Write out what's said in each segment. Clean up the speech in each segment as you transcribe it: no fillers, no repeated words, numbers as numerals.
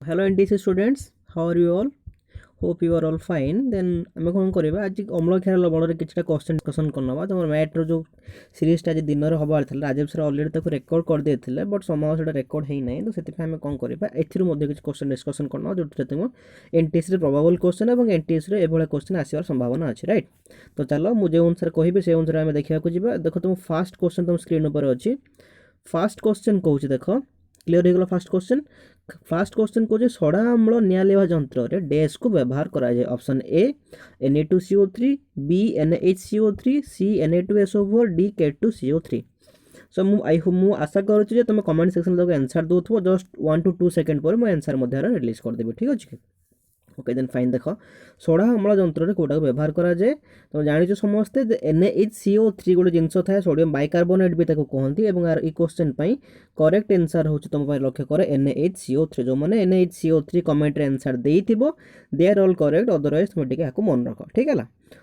Hello NTC students, how are you all? Hope you are all fine. Then ଆମେ କ'ଣ କରିବା ଆଜି ଅମ୍ଳକ୍ଷାର ଲବଣରେ କିଛିଟା କ୍ୱେଶ୍ଚନ୍ ଡିସ୍କସନ୍ କରିନେବା। ତୁମର ମ୍ୟାଥ୍ର ଯେଉଁ ସିରିଜଟା ଆଜି ଦିନରେ ହେବାର ଥିଲା ରାଜୀବ ସାର୍ ଅଲରେଡ଼ି ତାକୁ ରେକର୍ଡ଼ କରିଦେଇଥିଲେ, ବଟ୍ ସମୟ ସେଇଟା ରେକର୍ଡ଼ ହେଇନାହିଁ। ତ ସେଥିପାଇଁ ଆମେ କ'ଣ କରିବା ଏଥିରୁ ମଧ୍ୟ କିଛି କ୍ୱେଶ୍ଚନ୍ ଡିସ୍କସନ୍ କରିନେବା ଯେଉଁଥିରେ ତୁମ ଏନ୍ଟିଏସ୍ରେ ପ୍ରୋବାବଲ୍ କ୍ୱେଶ୍ଚନ୍ ଏବଂ ଏନ୍ଟିଏସ୍ରେ ଏଭଳିଆ କ୍ୱେଶ୍ଚନ୍ ଆସିବାର ସମ୍ଭାବନା ଅଛି, ରାଇଟ୍? ତ ଚାଲ ମୁଁ ଯେଉଁ ଅନୁସାରେ କହିବି ସେ ଅନୁସାରେ ଆମେ ଦେଖିବାକୁ ଯିବା। ଦେଖ ତୁମ ଫାର୍ଷ୍ଟ କ୍ୱେଶ୍ଚନ୍ ତୁମ ସ୍କ୍ରିନ୍ ଉପରେ ଅଛି। ଫାର୍ଷ୍ଟ କ୍ୱେଶ୍ଚନ୍ କହୁଛି ଦେଖ, क्लियर हो गला फास्ट क्वेश्चन कौन सड़ा अम्ल निआ लेवा जंत्र डैश को व्यवहार करा जाए। Option A Na2CO3, B NaHCO3, C Na2SO4, D K2CO3। So मु आशा करुच्ची तुम कमेंट सेक्शन में आंसर दो जस्ट 1 to 2 सेकंड पर मुझे आंसर रिलीज करदेवी, ठीक अच्छे। ओके देन फाइन देख सोडा अम्ल जंत्र कौटा व्यवहार कराए तुम जानी समस्ते NaHCO3 गोटे जिनस थाए सोडियम बाइकार्बोनेट भी कहती है। यार ई क्वेश्चन करेक्ट आंसर हूँ तुम लक्ष्य कर NaHCO3। जो मैंने NaHCO3 कमेंट आंसर देथिबो they are all correct, otherwise तुम टिके याको मन रख, ठीक है।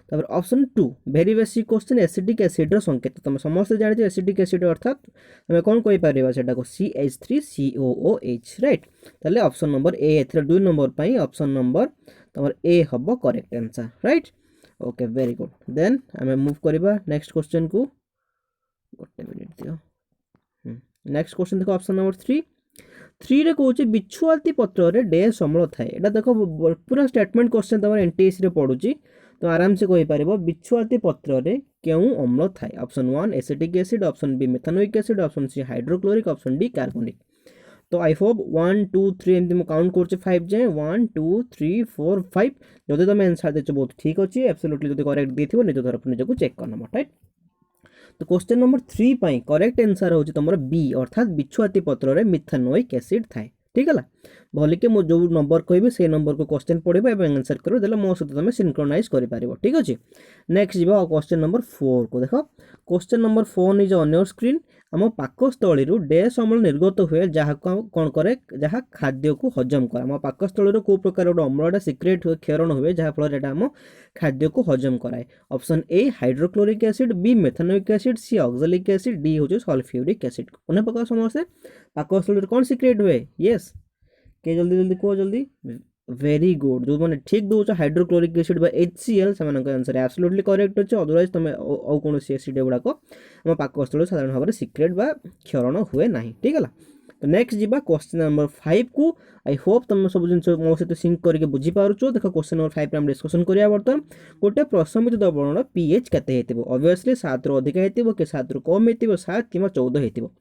तापर option 2 very basic question acidic acid संकेत तुम समस्त जानी एसिडिक एसिड अर्थात तुम कौन कही पार सेटा को CH3COOH, राइट। ताले ऑप्शन नंबर ए एथरे 2 नंबर पई ऑप्शन नंबर तुम ए हबो correct answer, right. Okay very good. Then आम मूव करबा नेक्स्ट क्वेश्चन को, गोटे मिनिट दियो। नेक्स्ट क्वेश्चन देखो ऑप्शन नंबर 3 रे कहूँ बिछुआती पत्र रे डैश अम्ल थाए। एटा देखो पूरा स्टेटमेंट क्वेश्चन तुम एनटीएस रे पढुची तो आराम से कहि पारिबो बिछुआती पत्र रे केउ अम्ल थाए। Option 1 acetic acid, option B methanoic acid, option C hydrochloric, option D carbonic. तो आई होप 1 2 3 एमती मुझे काउंट कर 5 जाए 1 2 3 4 5 जदि तुम आंसर देच बहुत ठीक अच्छे एब्सोल्युटली जब करेक्ट देथिबो निज तरफ निजको चेक करनम, राइट। तो क्वेश्चन नंबर 3 पाई करेक्ट आंसर होची तुमर बी अर्थात बिछुआती पत्र रे मिथानोइक एसिड थाए, ठीक है। भले कि जो नंबर कहबी से नंबर को क्वेश्चन पढ़े और आंसर कर देले मो सहित तुम सिंक्रोनाइज कर पारिबो, ठीक अच्छे। नेक्स्ट जीवा क्वेश्चन नंबर 4 को देख। Question number 4 is on your screen. आम पाकस्थली डैश अम्ल निर्गत हुए जहाँ कौन करे जहाँ खाद्य को हजम करे। आम पाकस्थली कौ प्रकार गोटे अम्लटा सिक्रेट हुए क्षरण हुए जहाँ फल आम खाद्य को हजम कराए। Option A hydrochloric acid, B methanoic acid, C oxalic acid, D हूँ सल्फ्यूरिक एसिड। मन पका समस्ते पाकस्थली कौन सिक्रेट हुए? यस के जल्दी जल्दी कह जल्दी। वेरी गुड, जो मैंने ठीक दौच हाइड्रोक्लोरिक एसिड बा HCl से आंसर एब्सोल्युटली करेक्ट अच्छे। अदरवाइज तुम आउ कौन एसिड गुड़ाक आम पाकस्थली साधारण भाव में सिक्रेट बा क्षरण हुए ना, ठीक है। तो नेक्स्ट जीवा क्वेश्चन नंबर 5 को। आई होप तुम सब जिन मो सहित सिंक करके बुझीपार। देख क्वेश्चन नंबर 5 आम डिस्कसन करिया बर्तमान गोटे प्रशमित द्रवणर pH केते हेतिबो। ऑब्वियसली 7 रु अधिक हेतिबो कि 7 रु कम हेतिबो, 7 कि 14 हेतिबो।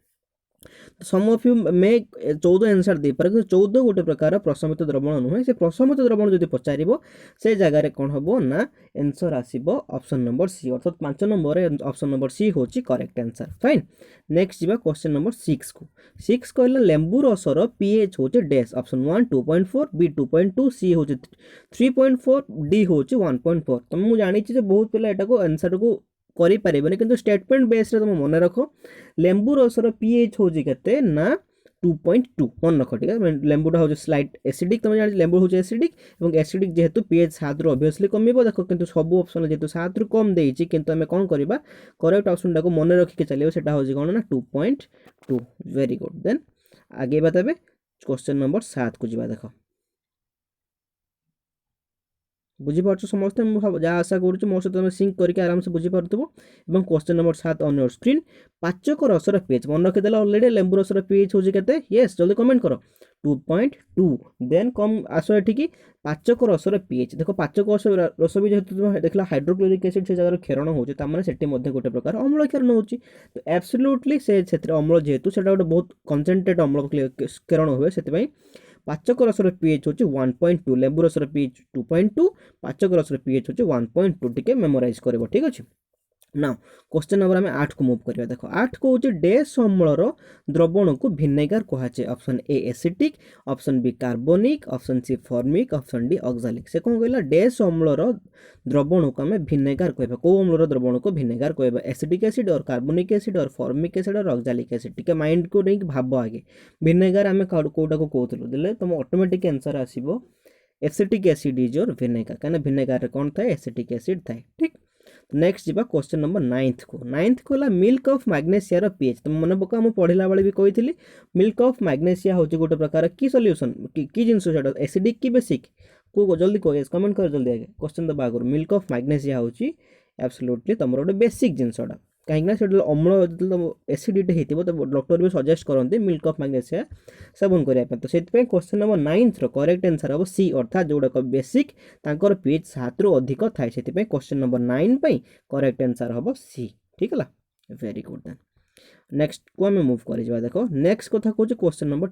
सम ऑफ यू मे 14 आंसर दे पारे, 14 गोटे प्रकार प्रशमित द्रवण नुहे। से प्रशमित द्रवण जदि पचारिबो से जगह कौन हम ना आंसर आसीबो ऑप्शन नंबर सी, अर्थात 5 नंबर ऑप्शन नंबर सी होची करेक्ट आंसर, फाइन। नेक्स्ट जीवा क्वेश्चन नंबर 6 को। 6 कहला लेंबू रसर pH होचे डैश। ऑप्शन 1 2.4, बी 2.2, सी होचे 3.4, डी होचे 1.4। तो मु जानि छी जे बहुत पिला एटा को आंसर को करि पारिबने, किंतु स्टेटमेंट बेस रे तुम मन रख लेंबू रसर pH होची केते ना 2.2 मन रख, ठीक है। लेंबूटा हो स्लाइट एसिडिक, तुम जानि लेंबू हो एसिडिक और एसिडिक जेहेतु pH 7 रु ऑब्वियसली कमिबो। देखो किंतु सब ऑप्शन जेहेतु 7 रु कम देइची, किंतु हमें कोन करबा करेक्ट ऑप्शन टाको मन रखि के चलियो, सेटा होची कोन ना 2.2। Very good. देन आगे बताबे क्वेश्चन नंबर 7 को जीवा। देखो बुझीपार समस्ते जहाँ आशा करुँ मो सहित तुम सिंक करके आराम से बुझीपार। Question number 7 on your screen. पाचक रसर pH मन रखीदे ऑलरेडी लेंबू रसर pH होची केते? यस जल्दी कमेंट करो 2.2। देन कम आस एठिकी पाचक रसर pH। देखो पाचक रस भी जेहेतु तुम देखला हाइड्रोक्लोरिक एसिड से जगह क्षरण होची तामाने सेठी मध्ये गोटे प्रकार अम्ल क्षरण होची। तो एब्सोल्युटली से अम्ल जेहेतु सेटा गोटे बहुत कंसंट्रेट अम्ल क्षरण हुए, सेति पाचक रसर pH होची 1.2, लेंबू रसर pH 2.2, पाचक रसर pH होची 1.2। टिके मेमोराइज करबो, ठीक अछि। नाउ क्वेश्चन नंबर आम 8 को मूव करिया। देखो 8 को होची डैश अम्लर द्रवण को भिनेगार कहाचे। Option A acetic, option B carbonic, option C formic, option D oxalic. से कौन कहला डैश अम्लर द्रवण को आम भिनेगार कहबा। को अम्लर द्रवण को भिनेगार कहबा? एसिटिक एसिड और कार्बनिक एसिड और फॉर्मिक एसिड और ऑक्सैलिक एसिड। टिके माइंड को नहीं भाब आगे भिनेगार आम कोटा को कहतलु देले तुम ऑटोमेटिक आंसर आसीबो acetic acid is your vinegar. कहना भिनेगार कौन थाए? एसिटिक एसिड थाए, ठीक। नेक्स्ट जी क्वेश्चन नंबर 9th को 9th को है मिल्क ऑफ मैग्नेशिया पीएच तुम मन पका मुझे पढ़ला बेले भी कही मिल्क ऑफ मैग्नेशिया हूँ गोटे प्रकार की सॉल्यूशन की जिनस एसिडिक कि बेसिक को जल्दी कह कमेंट कर जल्दी आगे क्वेश्चन दबा आगुरी मिल्क ऑफ मैग्नेशिया हूँ एब्सोल्युटली तुम गोटे बेसिक जिनसटा कहीं से अम्ल जो एसिडिटी हो तो डॉक्टर भी सजेस्ट करते मिल्क ऑफ मैग्नेशिया सेवन करने तो से question number 9th correct answer हम सी अर्थात जोड़ाक बेसिक तांकर पीएच 7 रु अधिक थाए से क्वेश्चन नंबर 9 करेक्ट आंसर हम सी ठीक है वेरी गुड देन नेक्स्ट को आम मुव कर देख नेक्स्ट कथा कौन क्वेश्चन नंबर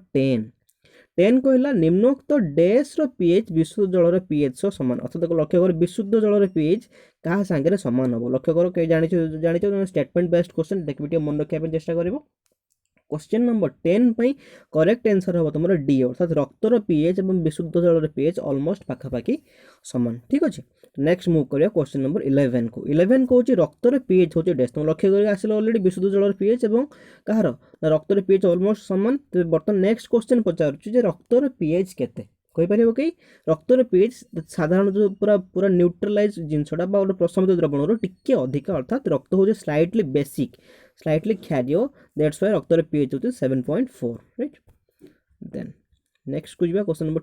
10 कहला निम्नोक्त डैश पीएच विशुद्ध जलर पीएच समान अर्थात लक्ष्य कर विशुद्ध जलर पीएच क्या सांगे समान हम लक्ष्य कर कहीं जानी स्टेटमेंट बेस्ड क्वेश्चन देखिए मन रखा चेष्टा कर क्वेश्चन नंबर 10 करेक्ट आंसर हम तुम डी अर्थात रक्तर पीएच और विशुद्ध जलर पीएच ऑलमोस्ट पाखापाखि समान ठीक अच्छे नेक्स्ट मूव करिया क्वेश्चन नंबर 11 को 11 कौन रक्तर पीएच हूँ डेस्ट तुम लक्ष्य कर आसिल अलरेडी विशुद्ध जलर पीएच और कहार रक्तर पीएच ऑलमोस्ट समान तो बर्तमान नेक्स्ट क्वेश्चन पचारुचे रक्तर पीएच केते कहीपर कि रक्तर पीएच साधारण जो पूरा पूरा न्यूट्रलाइज जिनसटा गोटे प्रशमित द्रवण टिके अधिक अर्थात रक्त हूँ स्लाइटली बेसिक स्लाइटली क्षारीय दैट्स वाई रक्तर पीएच होती 7.4 राइट देन नेक्स्ट को जावा क्वेश्चन नंबर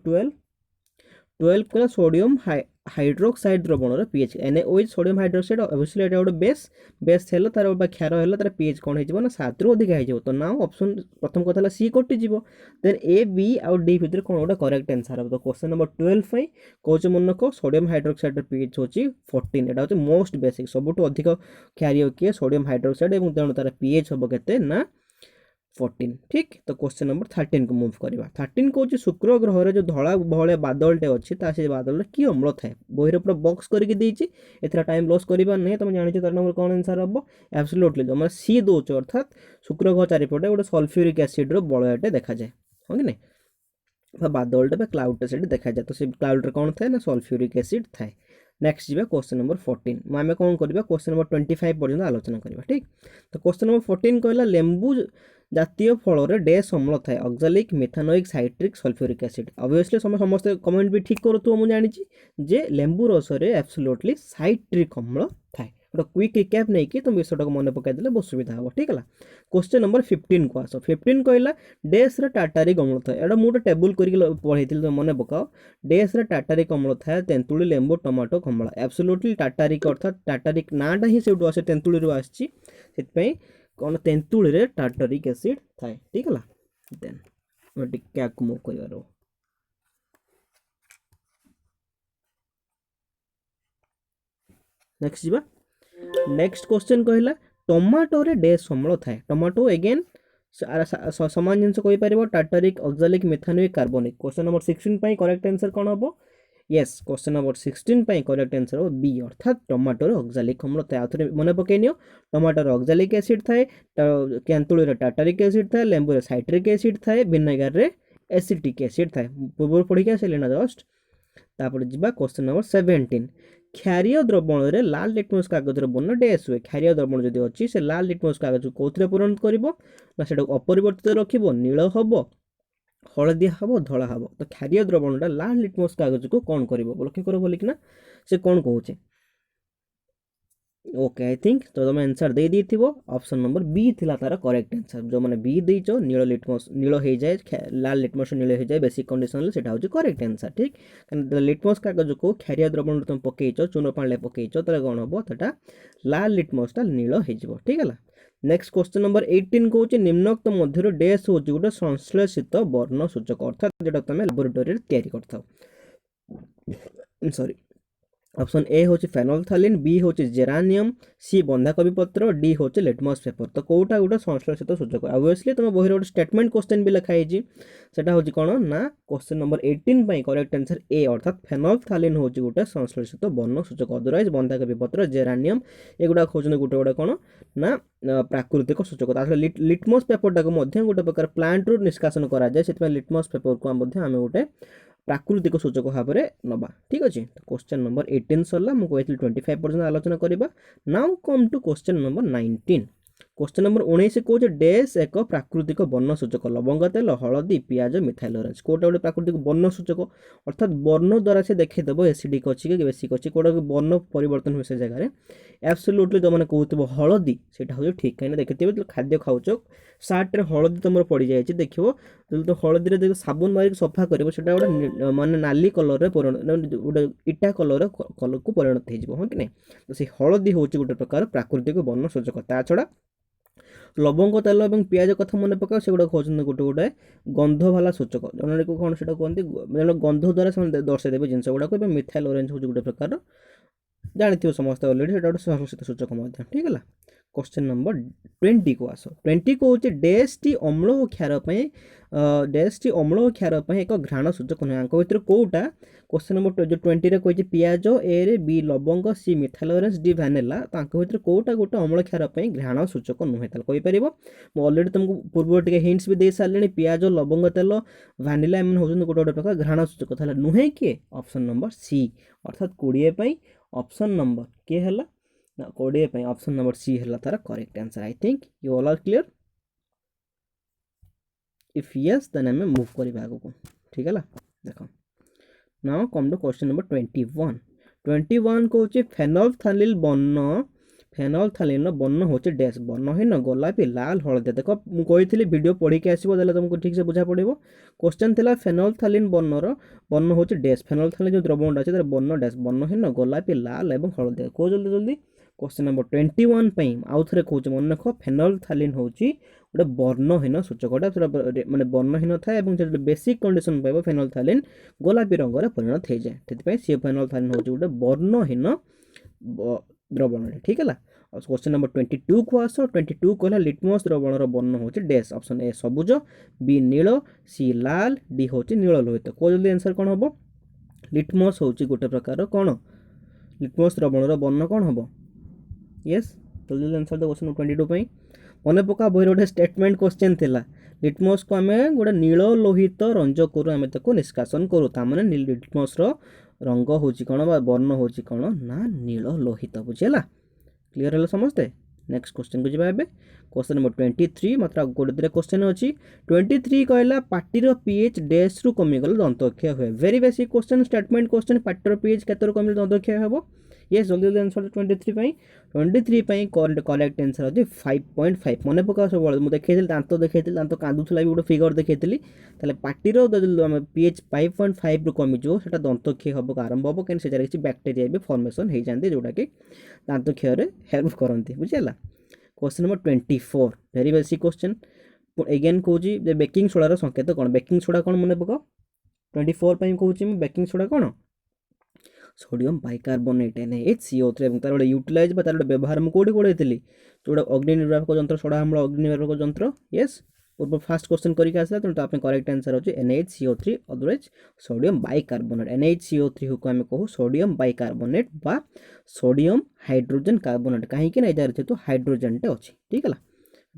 12 कला सोडियम हाइड्रोक्साइड द्रवण pH NaOH sodium hydroxide obviously एटा गोटे बेस है तार क्षार है तार पीएच कौन हो 7 रु अधिक हो तो नाउ ऑप्शन प्रथम कथा सी कटिज देन ए बी आउ डी भितर कौन गोटे करेक्ट आंसर हम तो क्वेश्चन नंबर 12 कौच मन को सोडियम हाइड्रोक्साइड पीएच होची 14 एटा होची मोस्ट बेसिक सबुठ अधिक क्षारीय किए सोडियम हाइड्रोक्साइड और तेणु तार पीएच हम केते ना 14 ठीक तो क्वेश्चन नंबर 13 को मूव करवा 13 कौन शुक्र ग्रह जो धला भलिया बादलटे अच्छी से बादल कि अम्ल थाए बही पूरा बक्स करके टाइम लॉस करवा नहीं तुम जानी तर नंबर कौन आंसर हम एब्सोल्युटली तुम सी दौच अर्थात शुक्र ग्रह चारिपटे गोटे सल्फ्यूरिक एसिड बलयटे देखा जाए हाँ कि नहीं बादलटे क्लाउडटे से देखा जाए तो से क्लाउड कौन थाए ना सल्फ्यूरिक एसिड थाए नेक्स्ट जी क्वेश्चन नंबर 14 आम कौन करवा क्वेश्चन नंबर 25 पर्यटन आलोचना करवा ठीक तो क्वेश्चन नंबर 14 कहला लेंबू जातीय फल डैश अम्ल थाए oxalic methanoic citric sulphuric acid obviously समस्त कमेंट भी ठीक करूँ मुझे जानी जे लेंबू रस एब्सोल्युटली साइट्रिक अम्ल थाए गोटे क्विक रिकैप नहीं कि तुम विषयटा को मन पकड़ बहुत सुविधा हम ठीक है क्वेश्चन नंबर 15 को आस 15 कहला डैश टाटारिक अम्ल थाए एटा मुझे टेबुल कर पढ़ी तुम मन पकाओ डैश टाटारिक अम्ल थाए तेंतुली लेंबू टमाटो कमला एब्सोल्युटली टाटारिक अर्थात टाटारिक नाटा ही से आसे तेंतुली आसी कौन तेंतुली टाटारिक एसिड थाए ठीक है देन टिके मूव कर नेक्स्ट जी नेक्स्ट क्वेश्चन कहला टमाटो रे डैश अम्ल थाए टमाटो अगेन समान जिन कहीपर tartaric oxalic methanoic carbonic question number 16 correct answer कौन हम yes question number 16 correct answer हो बी अर्थात टमाटो ऑक्सालिक अम्ल थाए आउ मन पकई नियो टमाटो ऑक्सालिक एसिड थाए तेंतुली टाटारिक एसिड थाए लेंबू साइट्रिक एसिड थाए विनेगार रे एसिटिक एसिड थाए पूर्व पढ़ी के आसिले ना जस्ट तापर जिबा क्वेश्चन नंबर 17 क्षारीय द्रवण रे लाल लिटमस कागज बर्ण डैश हुए क्षारीय द्रवण जदि अच्छी से लाल लिटमस कागज कौन पूरण कर अपरिवर्तित रखिब नील हम हलदिया हम धला हम तो क्षारीय द्रवणटा लाल लिटमस कागज को कौन कर लक्ष्य कर बोलिकिना से कौन कहूचे ओके आई थिंक तो तुम आंसर दे दी ऑप्शन नंबर बी थिला तार करेक्ट आंसर जो मैंने बी देच नील लिटमस नील हो जाए लाल लिटमस नील हो जाए बेसिक कंडीशन से करेक्ट आंसर ठीक लिटमस कागज को क्षारीय द्रवण तुम पकईच चून पानी पकईच तो कौन हम तो लाल लिटमसटा नील हो ठीक है नेक्स्ट क्वेश्चन नंबर 18 कौन निम्नोक्त मध्य डैश हूँ गोटे संश्लेषित वर्ण सूचक अर्थात जो तुम लैबोरेटरी तैयारी कर सॉरी ऑप्शन ए हूँ फेनोल्फथालीन बी हूँ जेरानियम सी बंधाकोबी पत्र डी हूँ लिटमस पेपर तो कौटा गोटे संश्लेषित सूचक ऑब्वियसली तुम बही गोटे स्टेटमेंट क्वेश्चन भी लिखाई सेटा हूँ कौन ना question number 18 correct answer A अर्थात फेनोल्फथालीन हूँ गोटे संश्लेषित वर्ण सूचक अदरवाइज बंधाकोबी पत्र जेरानियम एगुड़ा खोज गोटे गोटे कौन ना प्राकृतिक सूचक लिटमस पेपरटा को गोटे प्रकार प्लांट रु निष्कासन कराए से लिटमस पेपर को आम गोटे प्राकृतिक सूचक भाव में नवा ठीक अच्छे तो क्वेश्चन नंबर 18 सरला मुझे 25% आलोचना करवा now come to question number 19 question number 19 कौन डैश एक प्राकृतिक वर्ण सूचक लवंग तेल हलदी पियाज मिथाइल ऑरेंज कोटा गोटे प्राकृतिक वर्ण सूचक अर्थात वर्ण द्वारा से देखिदेव एसिडिक अच्छी कि बेसिक अच्छी कौटा वर्ण परिवर्तन हुए से जगह एब्सोल्युटली जो मैंने कहते हलदी से हूँ ठीक कहीं देखिए जो खाद्य खाऊच सार्ट्रे हलदी तुम पड़ जाए देख जो हलदी देख साबुन मारिक सफा कर गोटे मानने नाली कलर गोटे इटा कलर को परिणत हो हाँ कि नहीं तो से हलदी हूँ गोटे प्रकार प्राकृतिक वर्ण सूचक ता छड़ा लवंग तेल और पियाज कथा मन पका से गुड़ा कहते गोटे गोटे गंध वाला सूचक जन को कौन से कहते गंध द्वारा से दर्शाइदेवे जिनस गुड़ाक मिथाइल ऑरेंज हूँ गोटे प्रकार जानते समस्त अलरेडी से गोटे सर्वसित सूचक ठीक है। क्वेश्चन नंबर 20 को आस 20 को हूँ डैश टी अम्ल और क्षार डैश टी अम्ल और क्षार एक घ्राण सूचक नुहे आंक भर कौटा क्वेश्चन नंबर जो 20 कही पियाज ए रे बी लवंग सी मिथाइल ऑरेंज डी भानिला तो आंक भर कौटा गोटे अम्ल क्षार घ्राण सूचक नुहे कहीपर मुझे अलरेडी तुमको पूर्व टे हिंट्स भी दे सारे पियाज लवंग तेल भानिला एम हूँ गोटे गोटे प्रकार घ्राण सूचक नुहे किए ऑप्शन नंबर सी अर्थात 20 ऑप्शन नंबर किए है 20 ऑप्शन नंबर सी है तार correct answer I think you all are clear if yes then आम मूव करवा आगे को ठीक है देख now come to question number 21 को फेनोल्फथालीन फेनोल्फथालीन वर्ण हूँ डैश वर्णहीन गोलापी लाल हलदिया देख मुझे वीडियो पढ़ी के आसो तुमको ठीक से बुझा पड़ो क्वेश्चन थी फेनोल्फथालीन वर्णर वर्ण हूँ डैश फेनोल्फथालीन जो द्रव्यटा अच्छे वर्ण डैश वर्णहीन गोलापी लाल और हलदिया कौ जल्दी जल्दी क्वेश्चन नंबर 21 आउ थे कौन मन रख फेनोल्फथालीन हूँ गोटे वर्णहीन सूचकटा माने वर्णहीन थाए बेसिक कंडीशन पाइब फेनोल्फथालीन गोलापी रंग में परिणत हो जाए सी फेनोल्फथालीन हूँ गोटे वर्णहीन द्रवण ठीक है। क्वेश्चन नंबर 22 को आस 22 कहला लिटमस द्रवणर वर्ण हूँ डैश ऑप्शन ए सबुज बी नील सी लाल डी हूँ नील लोहित कौ जल्दी आंसर कौन हम लिटमस हूँ गोटे प्रकार कौन लिटमस द्रवणर वर्ण कौन हम यस जल्दी जल्दी आंसर दो क्वेश्चन 22 मन पका बही गोटे स्टेटमेंट क्वेश्चन थिला लिटमस को आम गोटे नील लोहित रंजक आम निष्कासन करूँ ताने लिटमस रंग हूँ कौन वर्ण हूँ कौन ना नील लोहित बुझेगा क्लीयर है समस्ते नेक्स्ट क्वेश्चन को जाए क्वेश्चन नंबर 23 मात्र गोटे दुटा क्वेश्चन अच्छी 23 कहला पार्टीर पीएच डैश रु कमिगले दंतक्षय हुए very basic question statement question पार्टीर पीएच केतर कमिले दंतक्षय हम ये जल्दी जल्दी आंसर 23 करेक्ट आंसर अच्छे 5.5 मन पका सब मुझे देखी दांत देखी दांत कांदुला भी गोटे फिगर देखी पार्टीर पीएच 5.5 रु कमिज से दंतक्षय हम आरंभ हम कहीं से किसी बैक्टेरिया भी फॉर्मेशन हो जाती जोटा कि दांतक्षय हेल्प करती बुझेगा। Question number 24 very basic question again कौची बेकिंग सोडार संकेत कौन बेकिंग सोडा कौन मन पक 24 कौची बेकिंग सोडा कौन सोडियम बाइकार्बोनेट NaHCO3 तार गोटे यूटिलाइज तार गोटे व्यवहार मुझे कौटी पढ़ाई जो अग्नि निर्वापक जंत्र सोडा अम्ल अग्नि निर्वापक जंत्र यस पूर्व फास्ट क्वेश्चन करके आसला तेणु करेक्ट आंसर अच्छे NaHCO3 otherwise sodium bicarbonate NaHCO3 को आम कहूँ सोडियम बाइकार्बोनेट बा सोडियम हाइड्रोजन कार्बोनेट कहीं जेहेतु हाइड्रोजन टे अच्छी ठीक है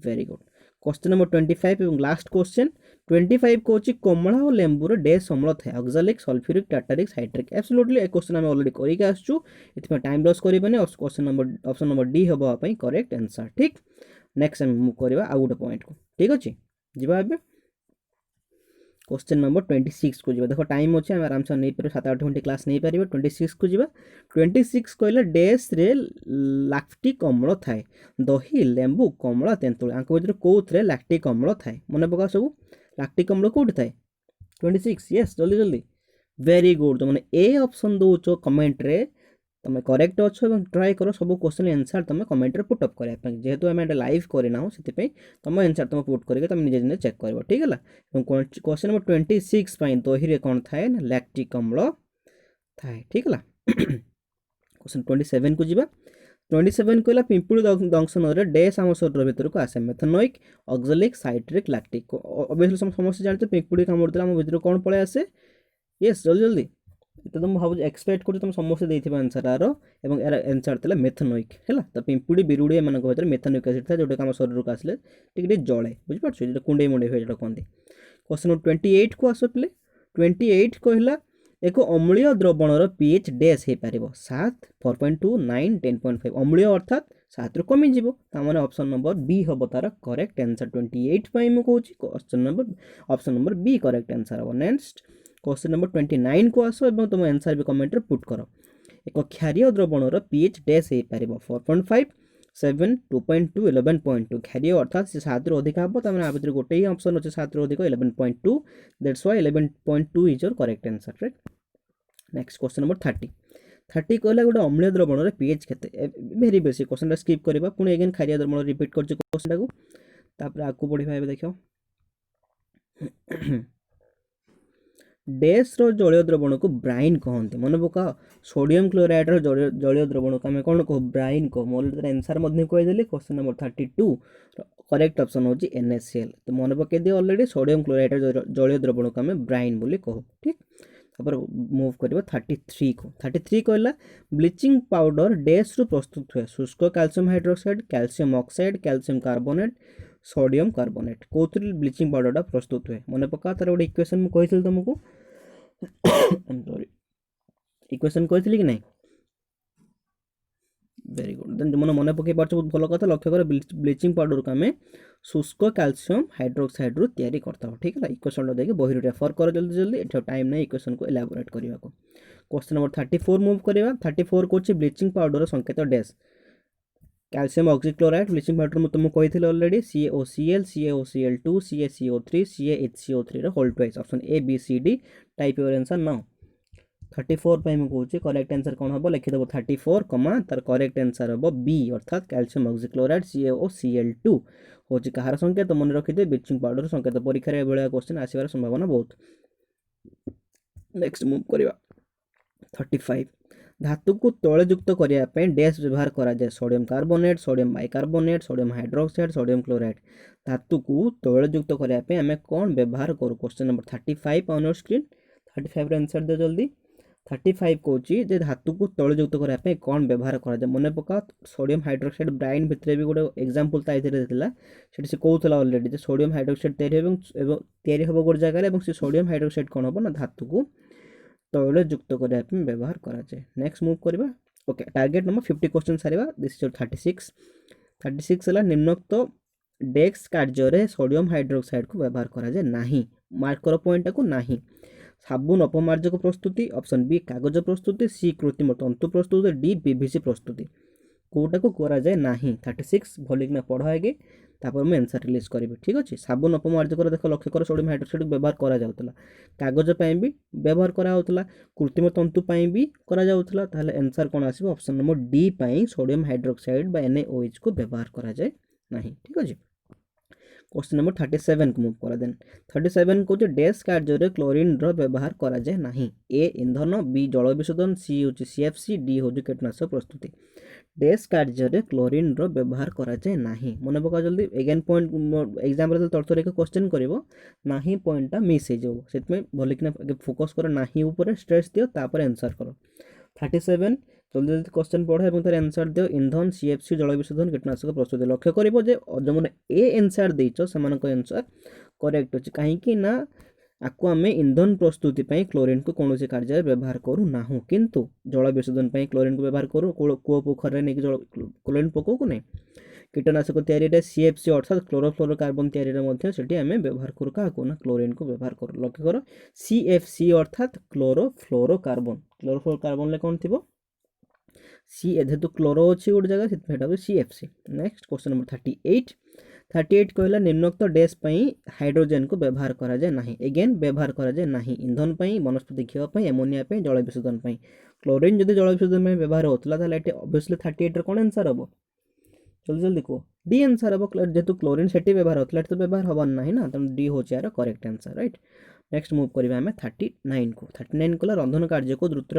वेरी गुड। क्वेश्चन नंबर 25 और लास्ट क्वेश्चन 25 को कमला और लेंबूर डैश अम्ल थाए oxalic sulphuric tartaric citric absolutely question आम ऑलरेडी करके आसचु इतने टाइम लॉस करबानी question number option number D हम करेक्ट आंसर ठीक। नेक्स्ट आम मूव करवा आउ गोटे पॉइंट को ठीक अच्छे जा क्वेश्चन नंबर 26 को देखो टाइम अच्छे आम आराम से नहीं पार 7-8 घंटे क्लास नहीं पार 26 को जा 26 कहला डैश रे लैक्टिक अम्ल थाए दही लेंबू कमला तेंतुल आंक भर कौन लैक्टिक अम्ल थाए मन पका सब लैक्टिक अम्ल कौट थाए 26 यस जल्दी जल्दी वेरी गुड तुम ए ऑप्शन दौच कमेंट रे तुम करेक्ट अच्छो ट्राए कर सब क्वेश्चन आंसर तुम कमेंट रे पुट अप करने जेहेतु आम लाइव करना से तुम आंसर तुम पुट करके तुम निजे निजे चेक कर ठीक है। क्वेश्चन नंबर 26 दही कौन थाए ना लैक्टिक अम्ल थाए ठीक है। क्वेश्चन 27 को जी 27 कहला पिंपुड़ी दंशन डैश आम शरीर भीतर को आसे methanoic oxalic citric lactic obviously समस्त जानते पिंपुड़ी कामुड़ आम भीतर कौन पलि आसे यस जल्दी जल्दी तो तुम भाव एक्सपेक्ट कर तुम समस्त देथिबा आंसर आर एवं यार आंसर था मेथनोइक है तो पिंपुड़ी बिरुड़ी एम भर मेथनोइक एसिड था जोटा आम शरीर को आसले टे जड़े बुझीपार जो कुंडे मुंडे हुए जो कहते। क्वेश्चन 28 को आस पे 28 कहला एक अम्लीय द्रवणर पीएच डैश हो पार 7 4.2 9 10.5 अम्लीय अर्थात सात रु कमिज ताने ऑप्शन नंबर बी हम तार करेक्ट आंसर 28 मुझे कौन question option number B correct answer हम। नेक्स्ट क्वेश्चन नंबर 29 को आस और तुम आंसर भी कमेंट रे पुट कर। एक क्षारीय द्रवणर पीएच डैश हो पार 4.5 7 2.2 11.2 क्षारीय अर्थात से 7 रु अधिक हम तमें आ भर गोटे ही ऑप्शन अच्छे 7 रु अधिक 11.2 that's why 11.2 is your correct answer right. Next question number 30 कहला गोटे अम्लीय द्रवणर पीएच केते वेरी बेसिक क्वेश्चन स्किप करबा पुणी अगेन क्षारीय द्रवण रिपीट करछ क्वेश्चन को तापर आकु पढिबा एबे देखो डैश रो जलीय द्रवण को ब्राइन कहते मन पका सोडियम क्लोराइड रो जलीय द्रवण को आम कौन कह ब्राइन कह मोर आंसर कहीदेली क्वेश्चन नंबर 32 करेक्ट ऑप्शन होची NaCl तो मन पकई दिए ऑलरेडी सोडियम क्लोराइड जलीय द्रवण को आम ब्राइन बोली कहू ठीक। तापर मूव करबा 33 को 33 कहला ब्लीचिंग पाउडर डैश रु प्रस्तुत हुए शुष्क calcium hydroxide calcium oxide calcium carbonate sodium carbonate कौन ब्लीचिंग पाउडर प्रस्तुत हुए मन पका तार गोटे इक्वेशन मुझे तुमको सॉरी इक्वेशन कही कि नहीं वेरी गुड देन मन मन पकई पार्छ बहुत भल कथा लक्ष्य कर ब्लीचिंग पाउडर को आम शुष्क कैल्शियम हाइड्रोक्साइड रु तैयारी करता ठीक है इक्वेशन देखिए बही रेफर कर जल्दी जल्दी एट टाइम नहीं इक्वेशन को एलाबोरेट करने को। क्वेश्चन नंबर 34 मूव करवा 34 कौन ब्लीचिंग पाउडर संकेत dash calcium oxychloride bleaching powder मुझे तुमको कही already CaOCl CaOCl2 CaCO3 CaHCO3 whole twice option A B C D type your answer now 34 मुझे कौन करेक्ट आंसर कौन हम लिखिदेव 34 कमा तार करेक्ट आंसर हम बी अर्थात कैल्शियम ऑक्सीक्लोराइड CaOCl2 हूँ कहार संकेत मन रखिदे ब्लीचिंग पाउडर संकेत परीक्षा भाया क्वेश्चन आसबार संभावना बहुत। नेक्स्ट मूव करवा 35 धातु को तैलयुक्त करने डैश व्यवहार करा जाए sodium carbonate sodium bicarbonate sodium hydroxide sodium chloride धातु को तैलयुक्त करने आम कौन व्यवहार करूँ question number 35 on your screen 35 answer दे जल्दी 35 कौन धातु को तैलयुक्त करने कौन व्यवहार करा जाए मन पका सोडियम हाइड्रोक्साइड ब्राइन भितर भी गोटे एग्जांपल से कहूला ऑलरेडी सोडियम हाइड्रोक्साइड तैयारी हम गोटे जगह से सोडियम हाइड्रोक्साइड कौन हम ना धातु को तैलयुक्त करने व्यवहार करा जाए। नेक्स्ट मूव करवा ओके टारगेट नंबर 50 क्वेश्चन सारिबा दिस इज 36 है निम्नोक्त डेक्स कार्य सोडियम हाइड्रोक्साइड को व्यवहार करा जाए नहीं मार्क कर पॉइंट को नहीं साबुन अपमार्जक प्रस्तुति ऑप्शन बी कागज प्रस्तुति सी कृत्रिम तंतु प्रस्तुति डी PVC प्रस्तुति कोटा को करा जाए नहीं 36 भलिकना पढ़ आगे तापर मैं आंसर रिलीज करी ठीक अच्छे साबुन अपमार्जक देख लक्ष्य कर सोडियम हाइड्रोक्साइड व्यवहार करा जाउतला कागज भी व्यवहार करा होतला कृत्रिम तंतु भी करा जाउतला ताहले आंसर कोन आसीबो ऑप्शन नंबर डी पई सोडियम हाइड्रोक्साइड बा NaOH को व्यवहार करा जाए नहीं ठीक अच्छे। क्वेश्चन नंबर 37 को मूव कर देन 37 को डैश कार्य क्लोरीन व्यवहार करा जाए नहीं ए इंधन बी जल विशोधन सी हूँ CFC डी हूँ कीटनाशक प्रस्तुति डैश कार्य क्लोरीन व्यवहार करा जाए नहीं मन पका जल्दी एगेन पॉइंट एग्जाम तरतर क्वेश्चन कर नहीं पॉइंटा मिस हो भलिकना फोकस कर नहीं ऊपर स्ट्रेस दियो तापर आंसर कर 37 जल्दी जल्दी क्वेश्चन पढ़ और तार आंसर दियो इंधन CFC जल विशोधन कीटनाशक प्रस्तुति लक्ष्य कर जो मैंने ए आंसर देच से आंसर करेक्ट अच्छे कहीं ना आपको आम इंधन प्रस्तुति क्लोरीन को कौन कार्य व्यवहार करूँ ना किंतु जल विशोधन क्लोरीन को व्यवहार करूँ कूआ पोखर नहीं जल क्लोरीन पकऊ को नहीं कीटनाशक तैयारी CFC अर्थात क्लोरोफ्लोरोकार्बन तैयारी आम व्यवहार करूँ क्या ना क्लोरीन को व्यवहार करूँ लक्ष्य कर CFC अर्थात क्लोरोफ्लोरोकार्बन कौन थी सी जेहेतु क्लोरो अच्छी गोटे जगह से CFC। नेक्स्ट क्वेश्चन नंबर 38 कहला निम्नोक्त डैश हाइड्रोजेन को व्यवहार करा जाए नहीं एगेन व्यवहार करा जाए नहीं इंधन वनस्पति घीवा एमोनिया जल विशोधन क्लोरीन जब जल विशोधन व्यवहार होता है ऑब्वियसली 38 कौन आंसर हम जल्दी जल्दी कह डी आंसर हम जेहेतु क्लोरीन से व्यवहार होता है तो व्यवहार हबार ना ना तेनाली डी हूँ यार correct answer right. Next move करवा आम 39 को 39 कला रंधन कार्य को द्रुत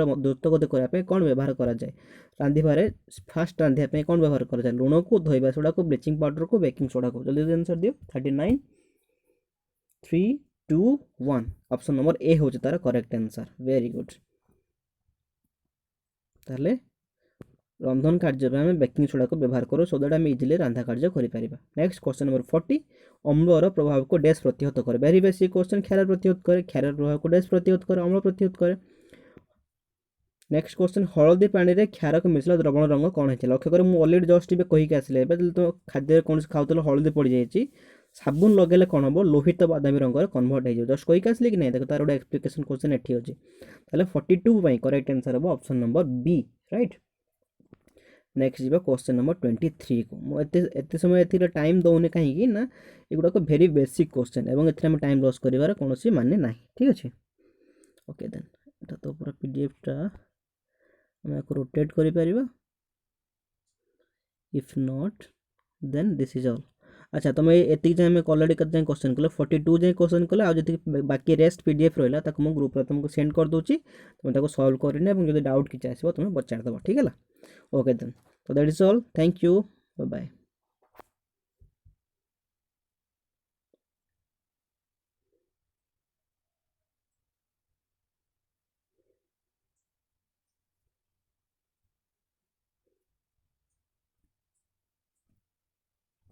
गति करने कौन व्यवहार करा जाए रांधिबारे फास्ट रांधिया कौन व्यवहार करा जाए लुण को धोइबा सोडा को ब्लीचिंग पाउडर को बेकिंग सोडा को जल्दी जल्दी आंसर दियो 39 3 2 1 ऑप्शन नंबर ए हूँ तार करेक्ट आंसर वेरी गुड ताहले रंधन कार्य में बेकिंग सोडा को व्यवहार करो सो दैट आम इजिली रांधा कार्य करें। नेक्स्ट क्वेश्चन नंबर 40 अम्लर प्रभाव को डैश प्रतिहत करे वेरी बेसिक क्वेश्चन क्षार प्रतिहत करे क्षार प्रभाव को डैश प्रतिहत करे अम्ल प्रतिहत करे नेक्स्ट क्वेश्चन हलदी पानी रे क्षारक मिश्र द्रवण रंग कौन है लक्ष्य कर मुझे अलरेडी जस्ट भी कहीकि आसले एवं तुम खाद्य कौन खाऊल हलदी पड़ जाइए साबुन लगेले कौन हम लोहित बादामी रंग कन्वर्ट हो जस्ट कहीकि आसले कि नहीं देख तार गोटे एक्सप्लिकेशन क्वेश्चन एठी अच्छे ताहले 42 करेक्ट आंसर हम option number B right. Next जी क्वेश्चन नंबर 23 को मुझे समय ए टाइम दौनी कहीं ना एगुड़ाक भेरी बेसिक क्वेश्चन एवं ए टाइम लॉस कर कौन माने ना ठीक अच्छे ओके देन एटा तो पूरा पीडीएफटा आम रोटेट कर if not then this is all अच्छा तुम एति जाए आम अलरेडी कते क्वेश्चन कल 42 जाए क्वेश्चन कल आज बाकी रेस्ट पीडीएफ रहा मुझे ग्रुप तुमको सेंड कर दूसरी तुम सल्व करने जो डाउट किसी आसो तुम पचारदेव ठीक है ओके देन तो that is all thank you bye bye.